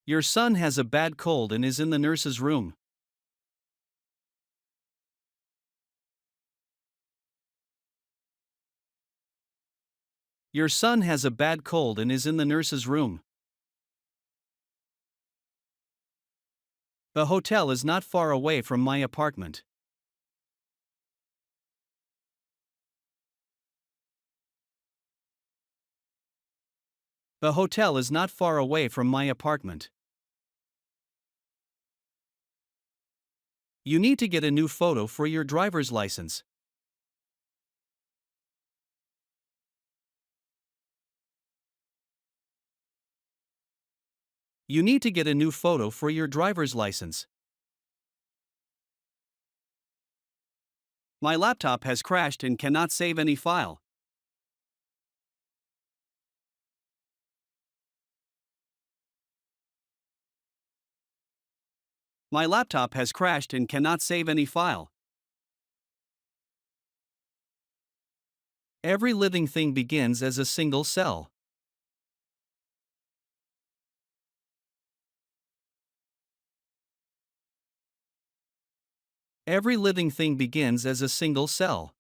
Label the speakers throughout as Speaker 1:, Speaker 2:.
Speaker 1: Your son has a bad cold and is in the nurse's room. Your son has a bad cold and is in the nurse's room. The hotel is not far away from my apartment. The hotel is not far away from my apartment. You need to get a new photo for your driver's license. You need to get a new photo for your driver's license. My laptop has crashed and cannot save any file. My laptop has crashed and cannot save any file. Every living thing begins as a single cell. Every living thing begins as a single cell.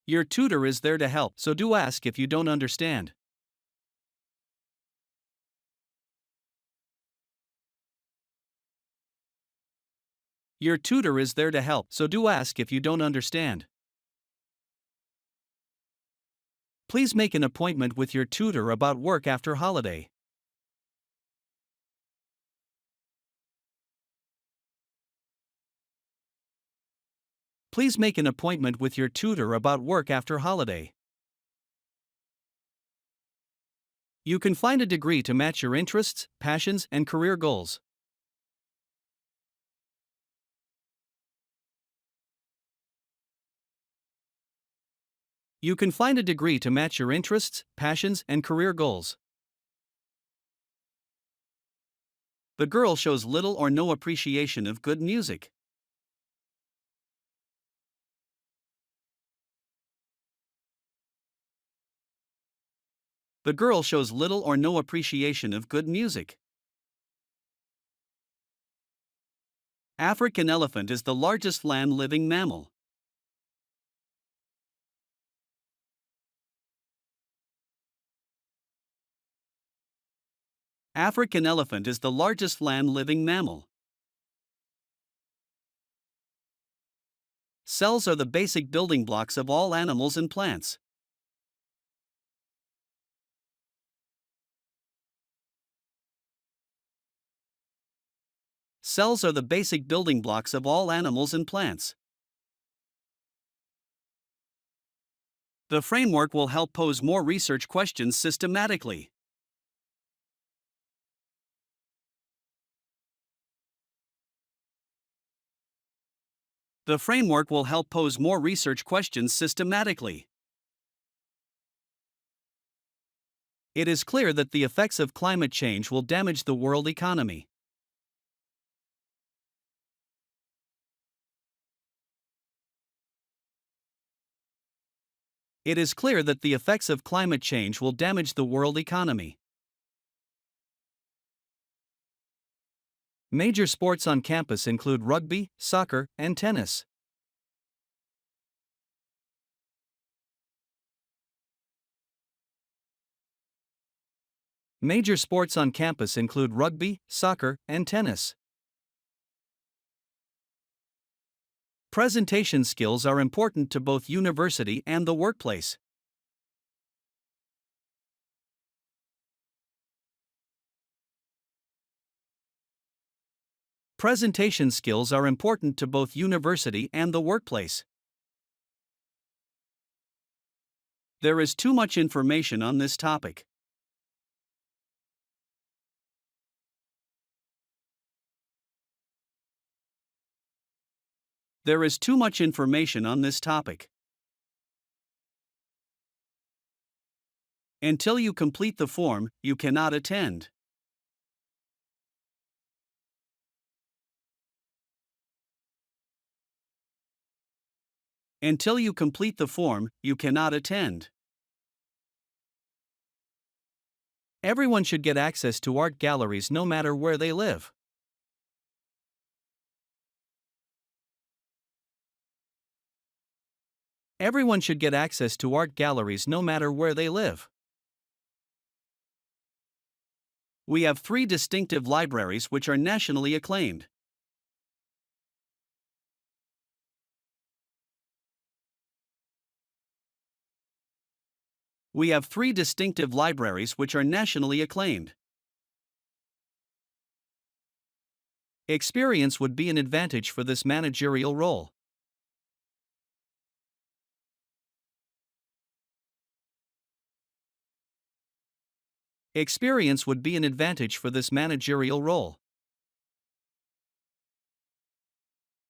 Speaker 1: Your tutor is there to help, so do ask if you don't understand. Your tutor is there to help, so do ask if you don't understand. Please make an appointment with your tutor about work after holiday. Please make an appointment with your tutor about work after holiday. You can find a degree to match your interests, passions, and career goals. You can find a degree to match your interests, passions, and career goals. The girl shows little or no appreciation of good music. The girl shows little or no appreciation of good music. African elephant is the largest land-living mammal. African elephant is the largest land-living mammal. Cells are the basic building blocks of all animals and plants. Cells are the basic building blocks of all animals and plants. The framework will help pose more research questions systematically. The framework will help pose more research questions systematically. It is clear that the effects of climate change will damage the world economy. It is clear that the effects of climate change will damage the world economy. Major sports on campus include rugby, soccer, and tennis. Major sports on campus include rugby, soccer, and tennis. Presentation skills are important to both university and the workplace. Presentation skills are important to both university and the workplace. There is too much information on this topic. There is too much information on this topic. Until you complete the form, you cannot attend. Until you complete the form, you cannot attend. Everyone should get access to art galleries no matter where they live. Everyone should get access to art galleries no matter where they live. We have 3 distinctive libraries which are nationally acclaimed. We have 3 distinctive libraries which are nationally acclaimed. Experience would be an advantage for this managerial role. Experience would be an advantage for this managerial role.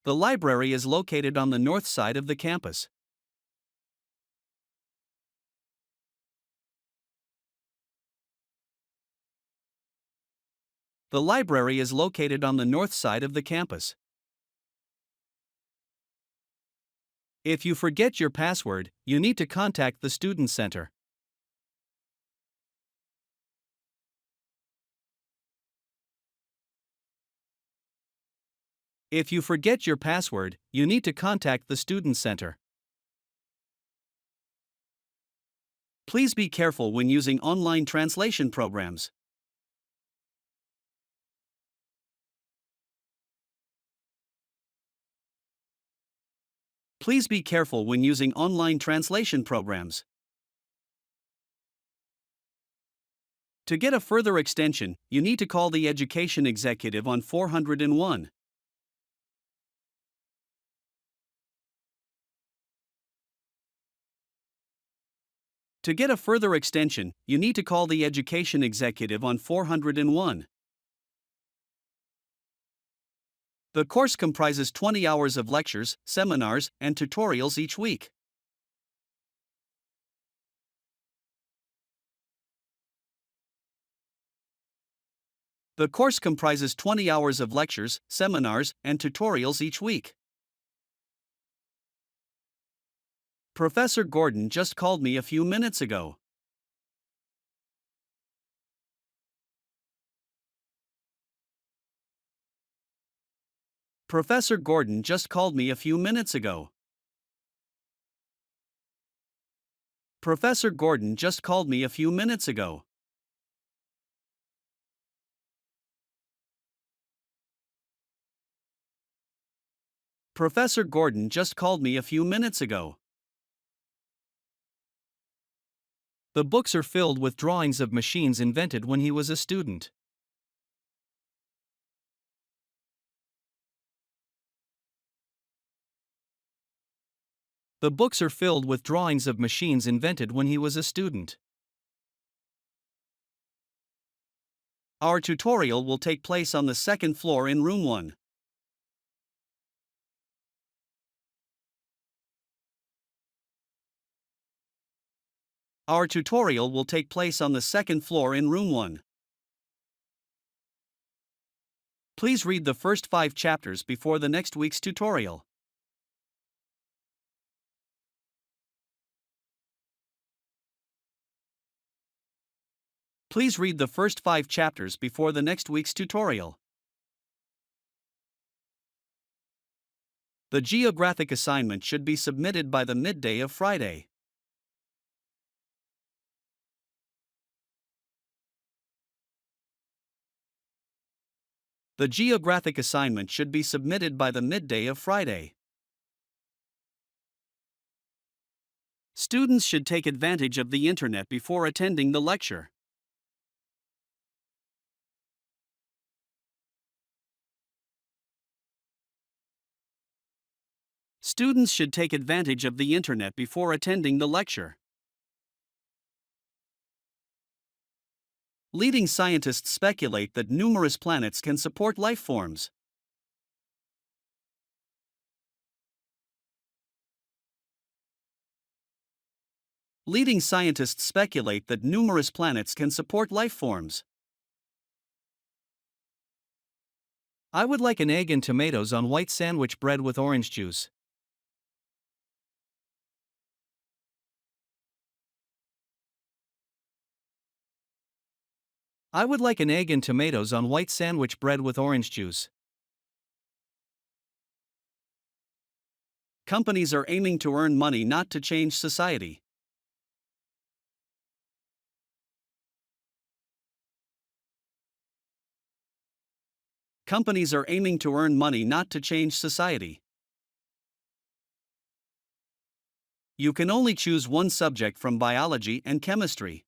Speaker 1: The library is located on the north side of the campus. The library is located on the north side of the campus. If you forget your password, you need to contact the Student Center. If you forget your password, you need to contact the Student Center. Please be careful when using online translation programs. Please be careful when using online translation programs. To get a further extension, you need to call the Education Executive on 401. To get a further extension, you need to call the Education Executive on 401. The course comprises 20 hours of lectures, seminars, and tutorials each week. The course comprises 20 hours of lectures, seminars, and tutorials each week. Professor Gordon just called me a few minutes ago. Professor Gordon just called me a few minutes ago. Professor Gordon just called me a few minutes ago. Professor Gordon just called me a few minutes ago. The books are filled with drawings of machines invented when he was a student. The books are filled with drawings of machines invented when he was a student. Our tutorial will take place on the second floor in room 1. Our tutorial will take place on the second floor in room 1. Please read the first 5 chapters before the next week's tutorial. Please read the first 5 chapters before the next week's tutorial. The geographic assignment should be submitted by the midday of Friday. The geographic assignment should be submitted by the midday of Friday. Students should take advantage of the internet before attending the lecture. Students should take advantage of the internet before attending the lecture. Leading scientists speculate that numerous planets can support life forms. Leading scientists speculate that numerous planets can support life forms. I would like an egg and tomatoes on white sandwich bread with orange juice. I would like an egg and tomatoes on white sandwich bread with orange juice. Companies are aiming to earn money, not to change society. Companies are aiming to earn money, not to change society. You can only choose one subject from biology and chemistry.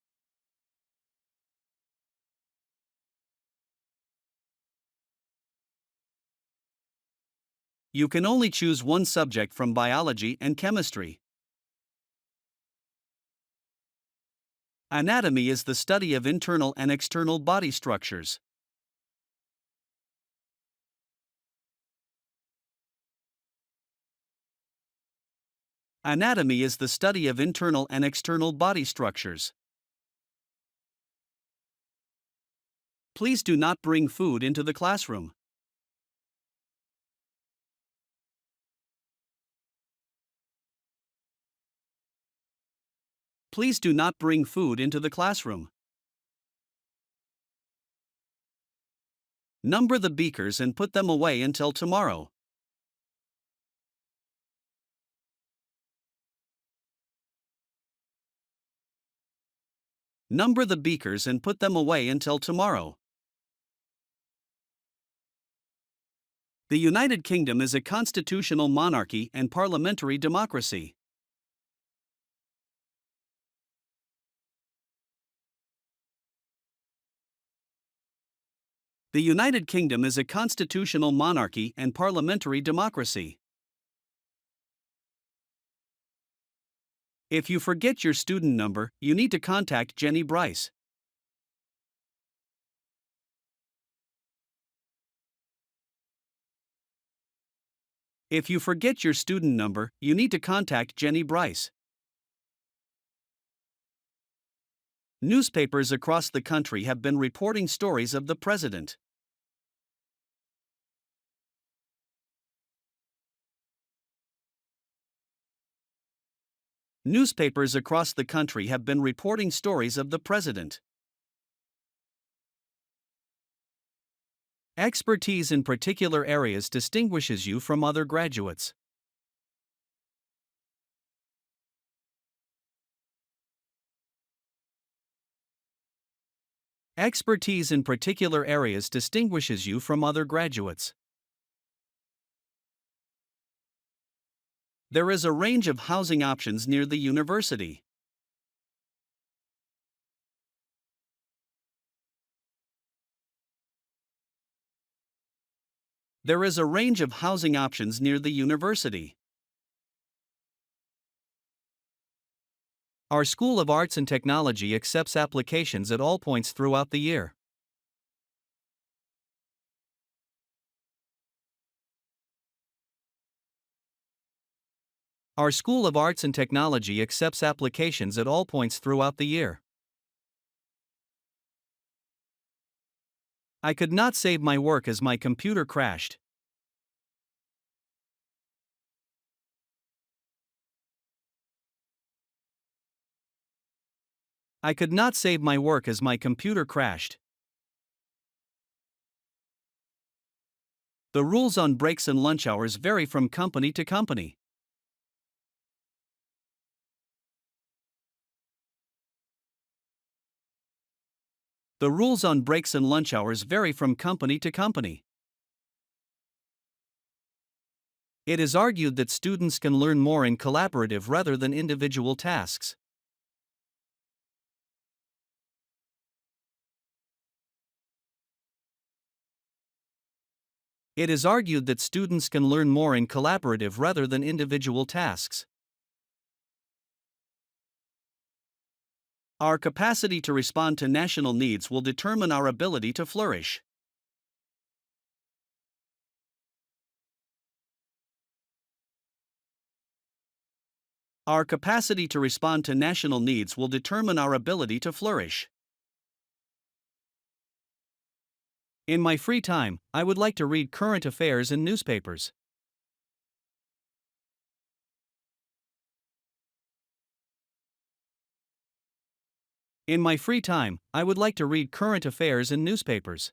Speaker 1: You can only choose one subject from biology and chemistry. Anatomy is the study of internal and external body structures. Anatomy is the study of internal and external body structures. Please do not bring food into the classroom. Please do not bring food into the classroom. Number the beakers and put them away until tomorrow. Number the beakers and put them away until tomorrow. The United Kingdom is a constitutional monarchy and parliamentary democracy. The United Kingdom is a constitutional monarchy and parliamentary democracy. If you forget your student number, you need to contact Jenny Bryce. If you forget your student number, you need to contact Jenny Bryce. Newspapers across the country have been reporting stories of the president. Newspapers across the country have been reporting stories of the president. Expertise in particular areas distinguishes you from other graduates. Expertise in particular areas distinguishes you from other graduates. There is a range of housing options near the university. There is a range of housing options near the university. Our School of Arts and Technology accepts applications at all points throughout the year. Our School of Arts and Technology accepts applications at all points throughout the year. I could not save my work as my computer crashed. I could not save my work as my computer crashed. The rules on breaks and lunch hours vary from company to company. The rules on breaks and lunch hours vary from company to company. It is argued that students can learn more in collaborative rather than individual tasks. It is argued that students can learn more in collaborative rather than individual tasks. Our capacity to respond to national needs will determine our ability to flourish. Our capacity to respond to national needs will determine our ability to flourish. In my free time, I would like to read current affairs in newspapers. In my free time, I would like to read current affairs in newspapers.